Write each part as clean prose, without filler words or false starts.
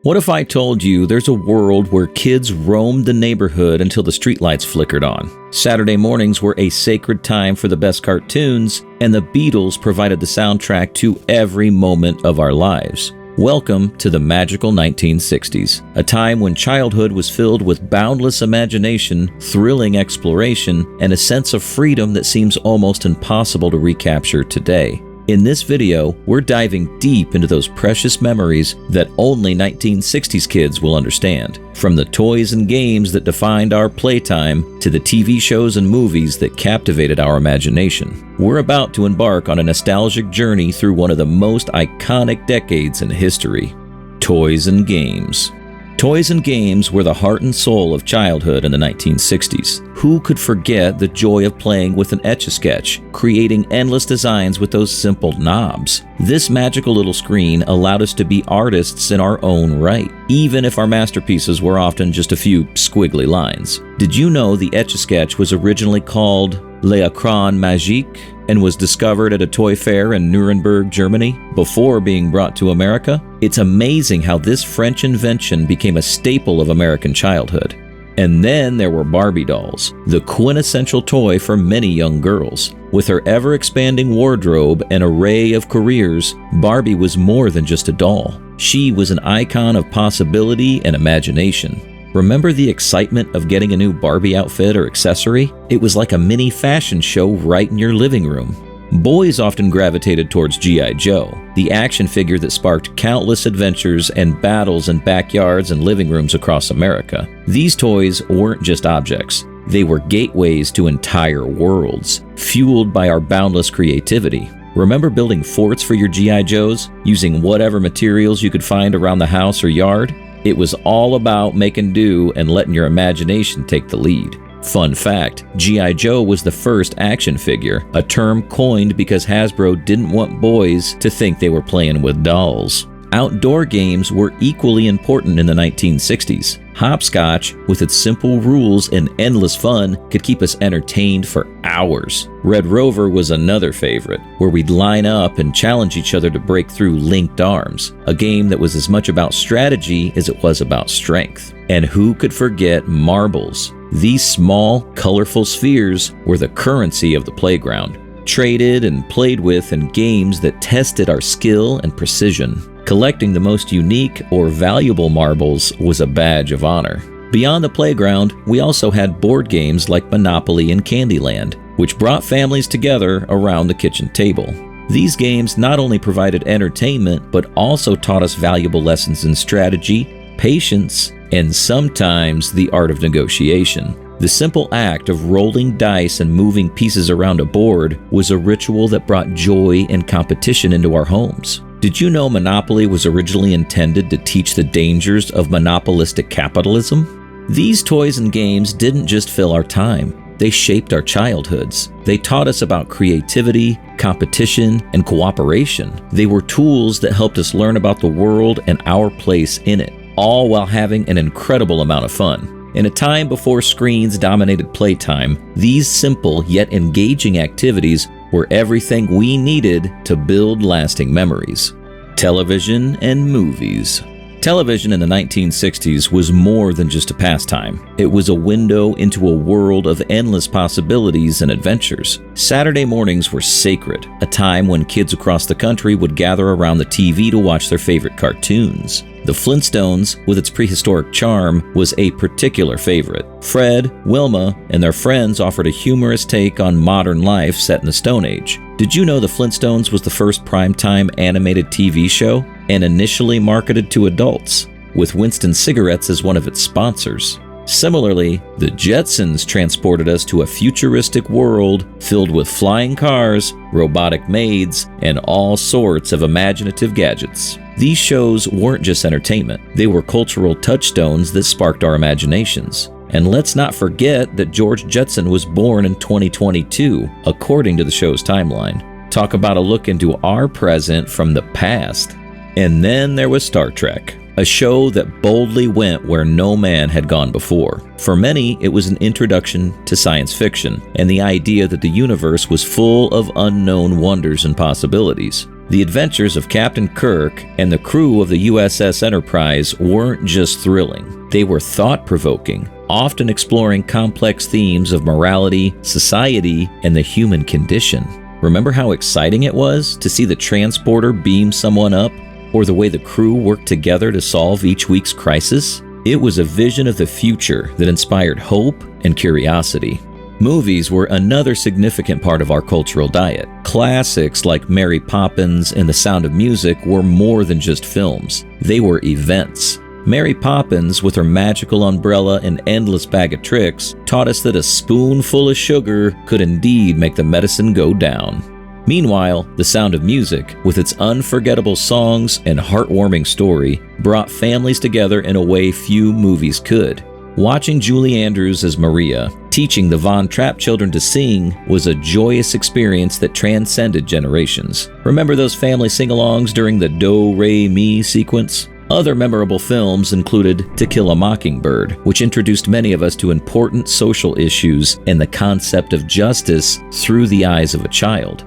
What if I told you there's a world where kids roamed the neighborhood until the streetlights flickered on? Saturday mornings were a sacred time for the best cartoons, and the Beatles provided the soundtrack to every moment of our lives. Welcome to the magical 1960s, a time when childhood was filled with boundless imagination, thrilling exploration, and a sense of freedom that seems almost impossible to recapture today. In this video, we're diving deep into those precious memories that only 1960s kids will understand. From the toys and games that defined our playtime to the TV shows and movies that captivated our imagination. We're about to embark on a nostalgic journey through one of the most iconic decades in history. Toys and games. Toys and games were the heart and soul of childhood in the 1960s. Who could forget the joy of playing with an Etch-a-Sketch, creating endless designs with those simple knobs? This magical little screen allowed us to be artists in our own right, even if our masterpieces were often just a few squiggly lines. Did you know the Etch-a-Sketch was originally called L'écran magique and was discovered at a toy fair in Nuremberg, Germany, before being brought to America? It's amazing how this French invention became a staple of American childhood. And then there were Barbie dolls, the quintessential toy for many young girls. With her ever-expanding wardrobe and array of careers, Barbie was more than just a doll. She was an icon of possibility and imagination. Remember the excitement of getting a new Barbie outfit or accessory? It was like a mini fashion show right in your living room. Boys often gravitated towards G.I. Joe, the action figure that sparked countless adventures and battles in backyards and living rooms across America. These toys weren't just objects. They were gateways to entire worlds, fueled by our boundless creativity. Remember building forts for your G.I. Joes, using whatever materials you could find around the house or yard? It was all about making do and letting your imagination take the lead. Fun fact, G.I. Joe was the first action figure, a term coined because Hasbro didn't want boys to think they were playing with dolls. Outdoor games were equally important in the 1960s. Hopscotch, with its simple rules and endless fun, could keep us entertained for hours. Red Rover was another favorite, where we'd line up and challenge each other to break through linked arms, a game that was as much about strategy as it was about strength. And who could forget marbles? These small, colorful spheres were the currency of the playground, traded and played with in games that tested our skill and precision. Collecting the most unique or valuable marbles was a badge of honor. Beyond the playground, we also had board games like Monopoly and Candyland, which brought families together around the kitchen table. These games not only provided entertainment, but also taught us valuable lessons in strategy, patience, and sometimes the art of negotiation. The simple act of rolling dice and moving pieces around a board was a ritual that brought joy and competition into our homes. Did you know Monopoly was originally intended to teach the dangers of monopolistic capitalism? These toys and games didn't just fill our time. They shaped our childhoods. They taught us about creativity, competition, and cooperation. They were tools that helped us learn about the world and our place in it, all while having an incredible amount of fun. In a time before screens dominated playtime, these simple yet engaging activities were everything we needed to build lasting memories. Television and movies. Television in the 1960s was more than just a pastime. It was a window into a world of endless possibilities and adventures. Saturday mornings were sacred, a time when kids across the country would gather around the TV to watch their favorite cartoons. The Flintstones, with its prehistoric charm, was a particular favorite. Fred, Wilma, and their friends offered a humorous take on modern life set in the Stone Age. Did you know the Flintstones was the first primetime animated TV show and initially marketed to adults, with Winston Cigarettes as one of its sponsors? Similarly, the Jetsons transported us to a futuristic world filled with flying cars, robotic maids, and all sorts of imaginative gadgets. These shows weren't just entertainment, they were cultural touchstones that sparked our imaginations. And let's not forget that George Jetson was born in 2022, according to the show's timeline. Talk about a look into our present from the past. And then there was Star Trek, a show that boldly went where no man had gone before. For many, it was an introduction to science fiction and the idea that the universe was full of unknown wonders and possibilities. The adventures of Captain Kirk and the crew of the USS Enterprise weren't just thrilling. They were thought-provoking, often exploring complex themes of morality, society, and the human condition. Remember how exciting it was to see the transporter beam someone up, or the way the crew worked together to solve each week's crisis? It was a vision of the future that inspired hope and curiosity. Movies were another significant part of our cultural diet. Classics like Mary Poppins and The Sound of Music were more than just films. They were events. Mary Poppins, with her magical umbrella and endless bag of tricks, taught us that a spoonful of sugar could indeed make the medicine go down. Meanwhile, The Sound of Music, with its unforgettable songs and heartwarming story, brought families together in a way few movies could. Watching Julie Andrews as Maria, teaching the Von Trapp children to sing, was a joyous experience that transcended generations. Remember those family sing-alongs during the Do-Re-Mi sequence? Other memorable films included To Kill a Mockingbird, which introduced many of us to important social issues and the concept of justice through the eyes of a child.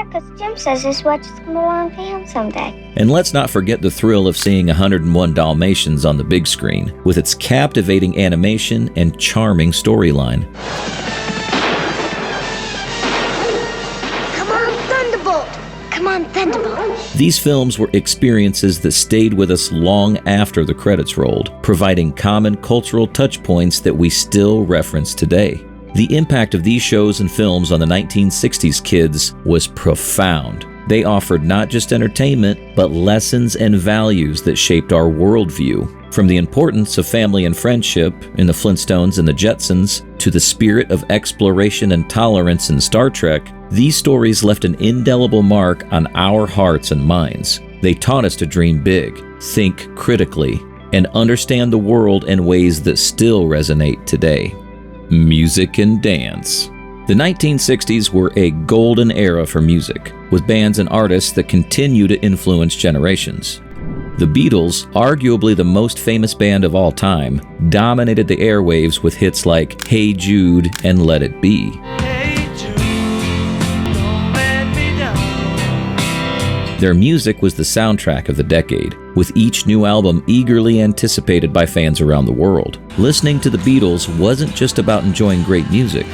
Because Jim says his watch is going to belong to him someday. And let's not forget the thrill of seeing 101 Dalmatians on the big screen, with its captivating animation and charming storyline. Come on, Thunderbolt! Come on, Thunderbolt! These films were experiences that stayed with us long after the credits rolled, providing common cultural touchpoints that we still reference today. The impact of these shows and films on the 1960s kids was profound. They offered not just entertainment, but lessons and values that shaped our worldview. From the importance of family and friendship in the Flintstones and the Jetsons, to the spirit of exploration and tolerance in Star Trek, these stories left an indelible mark on our hearts and minds. They taught us to dream big, think critically, and understand the world in ways that still resonate today. Music and dance. The 1960s were a golden era for music, with bands and artists that continue to influence generations. The Beatles, arguably the most famous band of all time, dominated the airwaves with hits like Hey Jude and Let It Be. Their music was the soundtrack of the decade, with each new album eagerly anticipated by fans around the world. Listening to the Beatles wasn't just about enjoying great music.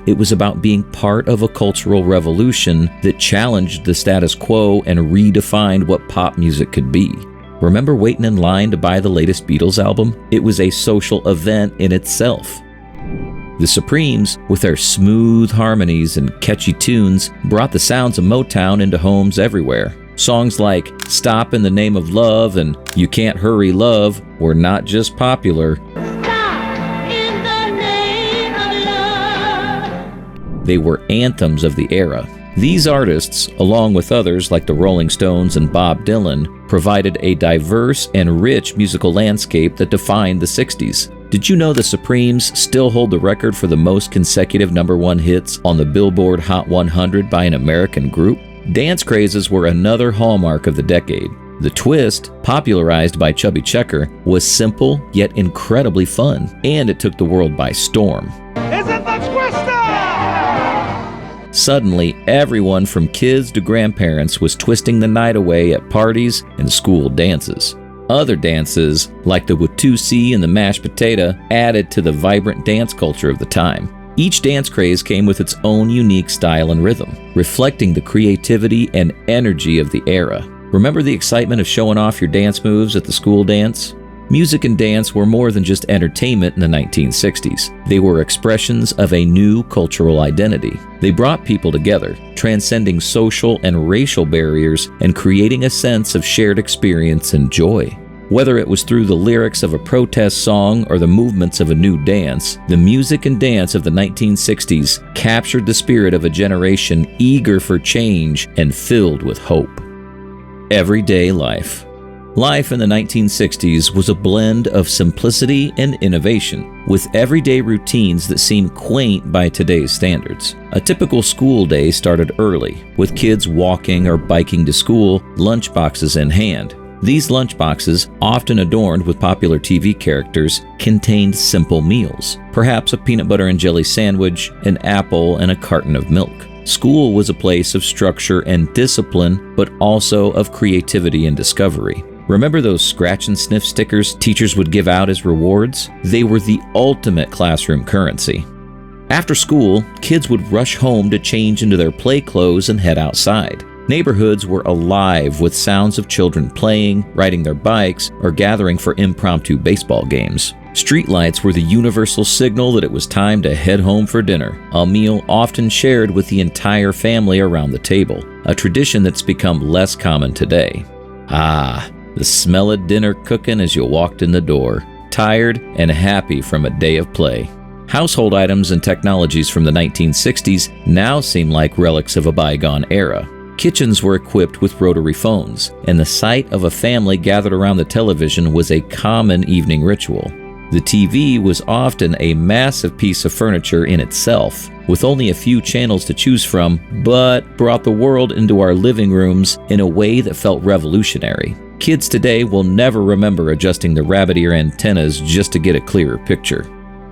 It was about being part of a cultural revolution that challenged the status quo and redefined what pop music could be. Remember waiting in line to buy the latest Beatles album? It was a social event in itself. The Supremes, with their smooth harmonies and catchy tunes, brought the sounds of Motown into homes everywhere. Songs like Stop in the Name of Love and You Can't Hurry Love were not just popular. Stop in the name of love. They were anthems of the era. These artists, along with others like the Rolling Stones and Bob Dylan, provided a diverse and rich musical landscape that defined the 60s. Did you know the Supremes still hold the record for the most consecutive #1 hits on the Billboard Hot 100 by an American group? Dance crazes were another hallmark of the decade. The twist, popularized by Chubby Checker, was simple yet incredibly fun, and it took the world by storm. Is it the twister? Suddenly, everyone from kids to grandparents was twisting the night away at parties and school dances. Other dances, like the Watusi and the mashed potato, added to the vibrant dance culture of the time. Each dance craze came with its own unique style and rhythm, reflecting the creativity and energy of the era. Remember the excitement of showing off your dance moves at the school dance? Music and dance were more than just entertainment in the 1960s. They were expressions of a new cultural identity. They brought people together, transcending social and racial barriers and creating a sense of shared experience and joy. Whether it was through the lyrics of a protest song or the movements of a new dance, the music and dance of the 1960s captured the spirit of a generation eager for change and filled with hope. Everyday life. Life in the 1960s was a blend of simplicity and innovation, with everyday routines that seem quaint by today's standards. A typical school day started early, with kids walking or biking to school, lunchboxes in hand. These lunchboxes, often adorned with popular TV characters, contained simple meals, perhaps a peanut butter and jelly sandwich, an apple, and a carton of milk. School was a place of structure and discipline, but also of creativity and discovery. Remember those scratch and sniff stickers teachers would give out as rewards? They were the ultimate classroom currency. After school, kids would rush home to change into their play clothes and head outside. Neighborhoods were alive with sounds of children playing, riding their bikes, or gathering for impromptu baseball games. Streetlights were the universal signal that it was time to head home for dinner, a meal often shared with the entire family around the table, a tradition that's become less common today. The smell of dinner cooking as you walked in the door, tired and happy from a day of play. Household items and technologies from the 1960s now seem like relics of a bygone era. Kitchens were equipped with rotary phones, and the sight of a family gathered around the television was a common evening ritual. The TV was often a massive piece of furniture in itself, with only a few channels to choose from, but brought the world into our living rooms in a way that felt revolutionary. Kids today will never remember adjusting the rabbit ear antennas just to get a clearer picture.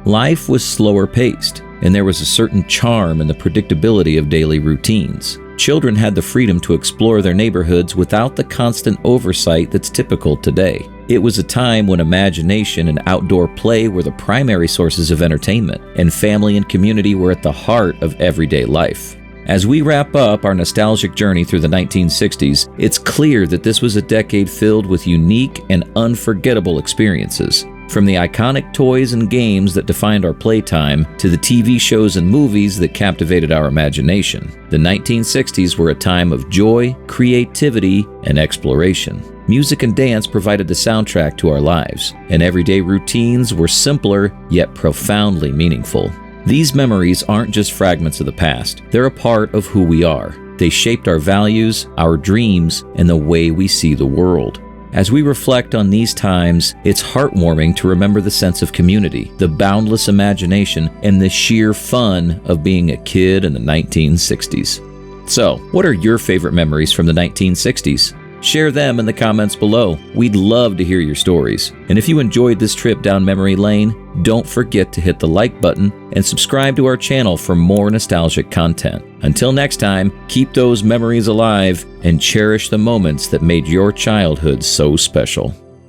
Life was slower paced, and there was a certain charm in the predictability of daily routines. Children had the freedom to explore their neighborhoods without the constant oversight that's typical today. It was a time when imagination and outdoor play were the primary sources of entertainment, and family and community were at the heart of everyday life. As we wrap up our nostalgic journey through the 1960s, it's clear that this was a decade filled with unique and unforgettable experiences. From the iconic toys and games that defined our playtime to the TV shows and movies that captivated our imagination, the 1960s were a time of joy, creativity, and exploration. Music and dance provided the soundtrack to our lives, and everyday routines were simpler yet profoundly meaningful. These memories aren't just fragments of the past, they're a part of who we are. They shaped our values, our dreams, and the way we see the world. As we reflect on these times, it's heartwarming to remember the sense of community, the boundless imagination, and the sheer fun of being a kid in the 1960s. So, what are your favorite memories from the 1960s? Share them in the comments below. We'd love to hear your stories. And if you enjoyed this trip down memory lane, don't forget to hit the like button and subscribe to our channel for more nostalgic content. Until next time, keep those memories alive and cherish the moments that made your childhood so special.